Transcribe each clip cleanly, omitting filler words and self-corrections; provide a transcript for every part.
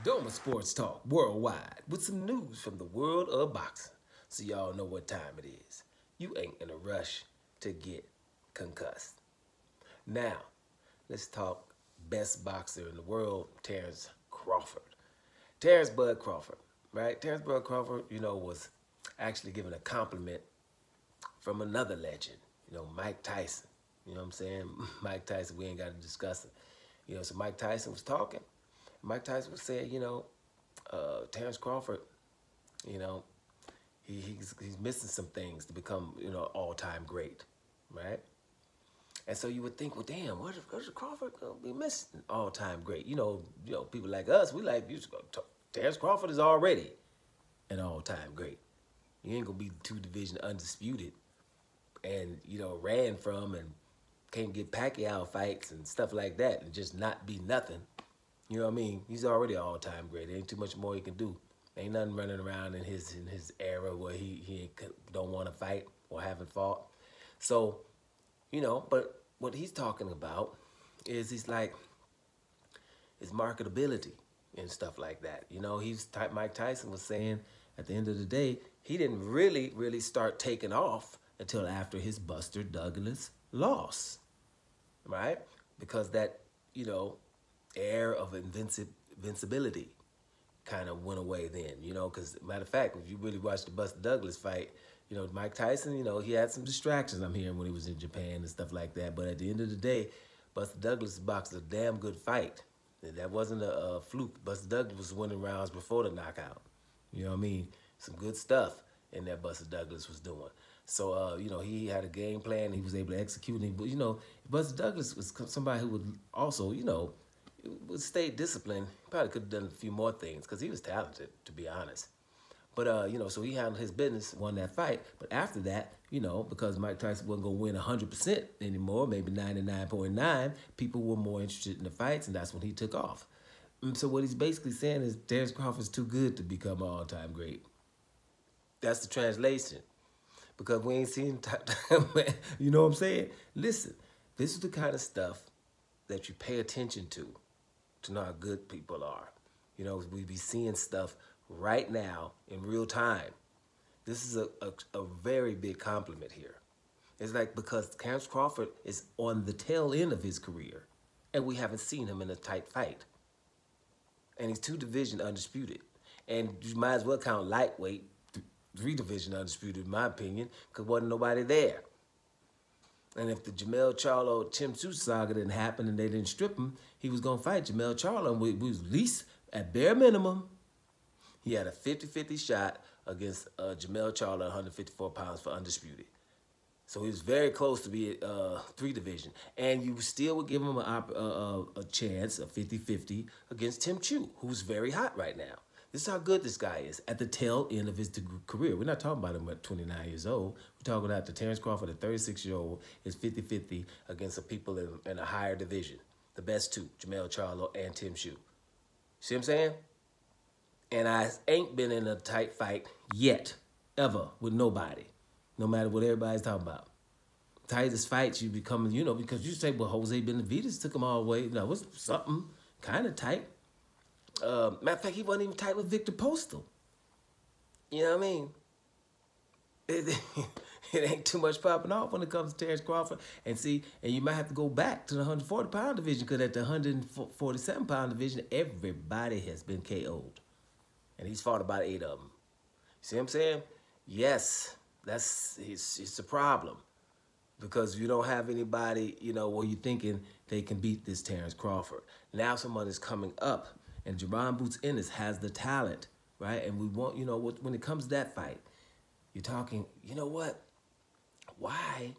Doma Sports Talk worldwide with some news from the world of boxing. So y'all know what time it is. You ain't in a rush to get concussed. Now, let's talk best boxer in the world, Terence Crawford. Terence Bud Crawford, right? Terence Bud Crawford, was actually given a compliment from another legend, Mike Tyson. You know what I'm saying? Mike Tyson, we ain't got to discuss it. So Mike Tyson was talking. Mike Tyson was saying, Terence Crawford, you know, he's missing some things to become, all-time great, right? And so you would think, well, damn, where's Crawford gonna be missing all-time great? People like us, we like, Terence Crawford is already an all-time great. You ain't gonna be two division undisputed and, ran from and can't get Pacquiao fights and stuff like that and just not be nothing. You know what I mean? He's already an all-time great. There ain't too much more he can do. Ain't nothing running around in his era where he don't want to fight or haven't fought. So, but what he's talking about is he's like his marketability and stuff like that. Mike Tyson was saying at the end of the day, he didn't really start taking off until after his Buster Douglas loss, right? Because that, air of invincibility kind of went away then, because matter of fact, if you really watch the Buster Douglas fight, Mike Tyson, he had some distractions, I'm hearing, when he was in Japan and stuff like that. But at the end of the day, Buster Douglas boxed a damn good fight. That wasn't a fluke. Buster Douglas was winning rounds before the knockout. You know what I mean? Some good stuff in that Buster Douglas was doing. So, he had a game plan. He was able to execute. But, Buster Douglas was somebody who would also, would stay disciplined. Probably could have done a few more things because he was talented, to be honest. But, so he handled his business, won that fight. But after that, because Mike Tyson wasn't going to win 100% anymore, maybe 99.9, people were more interested in the fights, and that's when he took off. And so what he's basically saying is Terence Crawford's too good to become an all-time great. That's the translation. Because we ain't seen, you know what I'm saying? Listen, this is the kind of stuff that you pay attention to know how good people are. We be seeing stuff right now in real time. This is a very big compliment here. It's like because Terence Crawford is on the tail end of his career, and we haven't seen him in a tight fight. And he's 2 division undisputed. And you might as well count lightweight, 3 division undisputed, in my opinion, because wasn't nobody there. And if the Jamel Charlo Tim Tszyu saga didn't happen and they didn't strip him, he was going to fight Jamel Charlo. And we was at least, at bare minimum, he had a 50-50 shot against Jamel Charlo, 154 pounds for undisputed. So he was very close to be 3 division. And you still would give him a chance, a 50-50, against Tim Tszyu, who's very hot right now. This is how good this guy is at the tail end of his career. We're not talking about him at 29 years old. We're talking about the Terence Crawford at 36-year-old is 50-50 against the people in a higher division. The best 2, Jamel Charlo and Tim Tszyu. See what I'm saying? And I ain't been in a tight fight yet, ever, with nobody, no matter what everybody's talking about. Tightest fights you become, because you say, well, Jose Benavidez took him all the way. It was something kind of tight. Matter of fact, he wasn't even tight with Victor Postal. You know what I mean? It ain't too much popping off when it comes to Terence Crawford. And you might have to go back to the 140-pound division because at the 147-pound division, everybody has been KO'd. And he's fought about 8 of them. See what I'm saying? Yes, it's a problem. Because you don't have anybody, where you're thinking they can beat this Terence Crawford. Now someone is coming up. And Jerron Boots Ennis has the talent, right? And we want, when it comes to that fight, you're talking, you know what? Why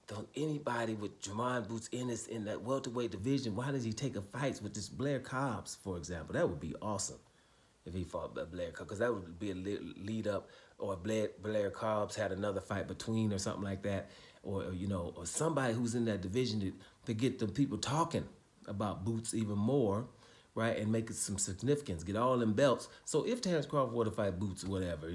don't anybody with Jerron Boots Ennis in that welterweight division, why does he take a fight with this Blair Cobbs, for example? That would be awesome if he fought Blair Cobbs, because that would be a lead up, or Blair Cobbs had another fight between or something like that, or somebody who's in that division to get the people talking about Boots even more, right, and make it some significance, get all them belts. So if Terence Crawford were to fight Boots or whatever,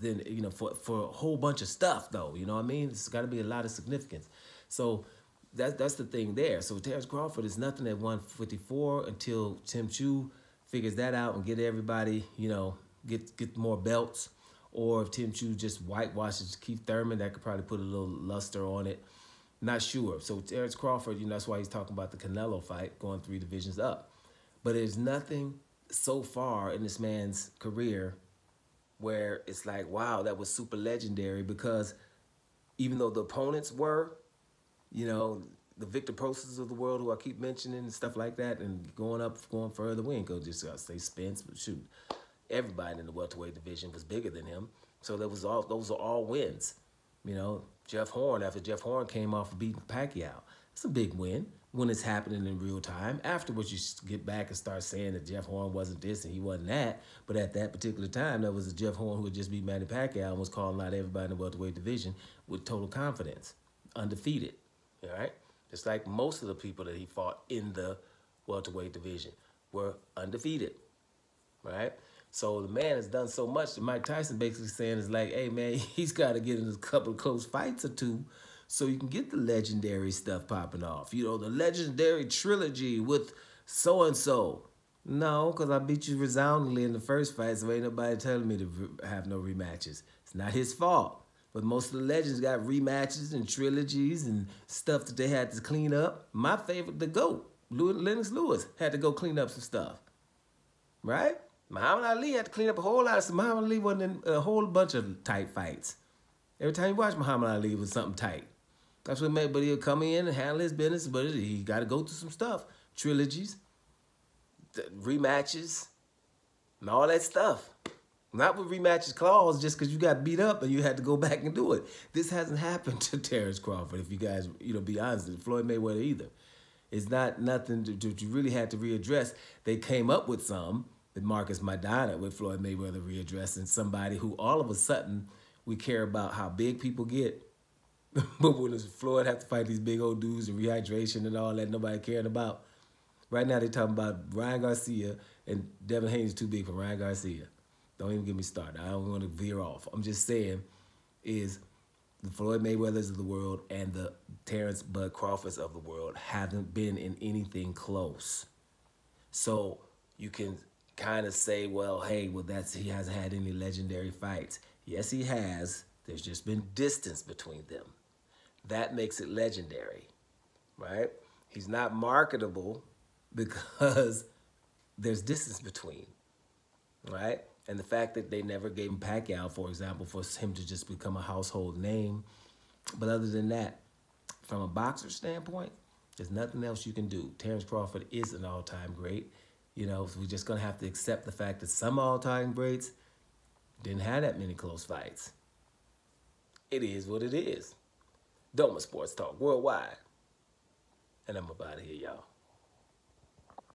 then, for a whole bunch of stuff, though, you know what I mean? It's got to be a lot of significance. So that's the thing there. So Terence Crawford is nothing at 154 until Tim Tszyu figures that out and get everybody, you know, get more belts, or if Tim Chu just whitewashes Keith Thurman, that could probably put a little luster on it. Not sure. So Terence Crawford, you know, that's why he's talking about the Canelo fight, going 3 divisions up. But there's nothing so far in this man's career where it's like, wow, that was super legendary, because even though the opponents were, you know, the Victor Prosts of the world, who I keep mentioning and stuff like that, and going further, we ain't gonna just say Spence, but shoot, everybody in the welterweight division was bigger than him. So those are all wins. You know, Jeff Horn, after Jeff Horn came off of beating Pacquiao, it's a big win when it's happening in real time. Afterwards, you get back and start saying that Jeff Horn wasn't this and he wasn't that. But at that particular time, there was a Jeff Horn who had just beat Manny Pacquiao and was calling out everybody in the welterweight division with total confidence, undefeated. All right, just like most of the people that he fought in the welterweight division were undefeated. Right. So the man has done so much that Mike Tyson basically saying is like, hey, man, he's got to get in a couple of close fights or two so you can get the legendary stuff popping off. You know, the legendary trilogy with so-and-so. No, because I beat you resoundingly in the first fight, so ain't nobody telling me to have no rematches. It's not his fault. But most of the legends got rematches and trilogies and stuff that they had to clean up. My favorite, the GOAT, Lennox Lewis, had to go clean up some stuff. Right? Muhammad Ali had to clean up a whole lot of stuff. Muhammad Ali wasn't in a whole bunch of tight fights. Every time you watch Muhammad Ali, it was something tight. That's what made, but he'll come in and handle his business, but he got to go through some stuff. Trilogies, rematches, and all that stuff. Not with rematches clause just because you got beat up and you had to go back and do it. This hasn't happened to Terence Crawford, if you guys, you know, be honest. Floyd Mayweather either. It's not nothing that you really had to readdress. They came up with some, with Marcus Maidana, with Floyd Mayweather readdressing somebody who all of a sudden we care about how big people get. But when Floyd have to fight these big old dudes and rehydration and all that nobody cared about. Right now they're talking about Ryan Garcia, and Devin Haney is too big for Ryan Garcia. Don't even get me started. I don't want to veer off. I'm just saying is the Floyd Mayweathers of the world and the Terence Bud Crawfords of the world haven't been in anything close. So you can kind of say, well, hey, well, he hasn't had any legendary fights. Yes, he has. There's just been distance between them. That makes it legendary, right? He's not marketable because there's distance between, right? And the fact that they never gave him Pacquiao, for example, for him to just become a household name. But other than that, from a boxer standpoint, there's nothing else you can do. Terence Crawford is an all-time great. You know, so we're just going to have to accept the fact that some all-time greats didn't have that many close fights. It is what it is. Doma Sports Talk Worldwide. And I'm about to hear y'all.